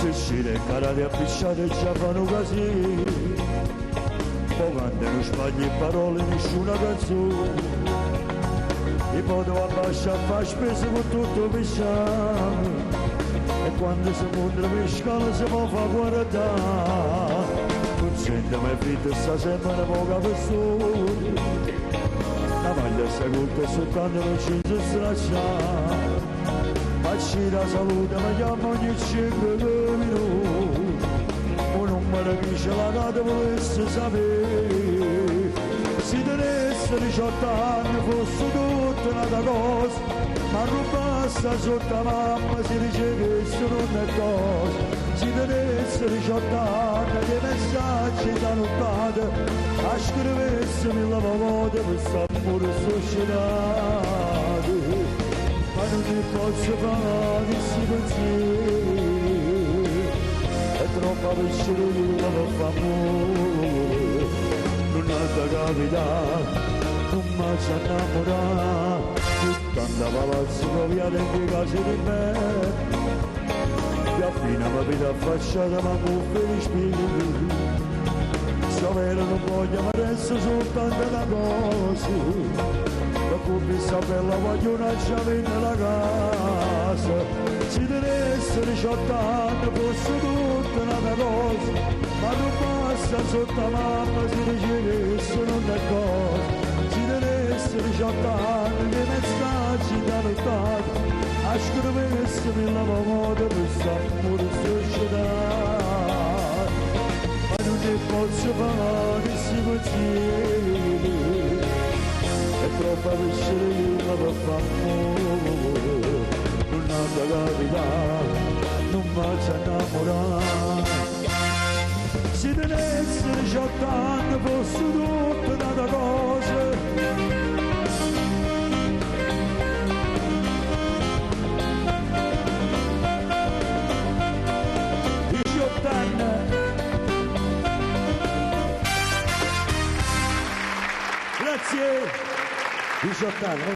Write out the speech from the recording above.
Piscine, carate appicciate già fanno così. Poi quando non sbagli parole, nessuna canzone. E poi devo abbassare a fare spesa con tutto pisciano. E quando si monta la scala si può fare guardare. Non sento mai fritta, sta sempre una poca persona. La maglia sta corta soltanto non ci si straccia. Facci la salute, mi chiamo ogni 5 minuti. O non me ne dice la data volesse sapere. Se tenesse 18 anni fosse tutta un'altra cosa. Ma non basta sotto la mamma si dice che questo non è cosa. Se tenesse 18 anni dei messaggi da nottata. A scrivesse mille volte per sta pure società. Ma non ne posso fare questi pensieri. È troppo piacere io per fare amore. Non ha da capitare, non mi ci innamorare. Tanta palazzo via dentro case di me. E appena mi vedo affacciata ma mi felice spirito. Sapere non voglio ma adesso soltanto una cosa. La coppia bella voglio una chiave nella casa. Se tenesse 18 anni fosse tutta una cosa. Ma non basta sotto la mamma si dice che questo non è cosa. Se tenesse 18 anni dei messaggi da nottata. A scrivesse mille volte per sta pure società. Ma non ne posso fare questi pensieri. È troppo piacere io per fare amore. Non ha da capitare, non mi ci innamorare. Se tenesse 18 anni fosse tutta un'altra cosa. 18 anni. Grazie. 18 anni.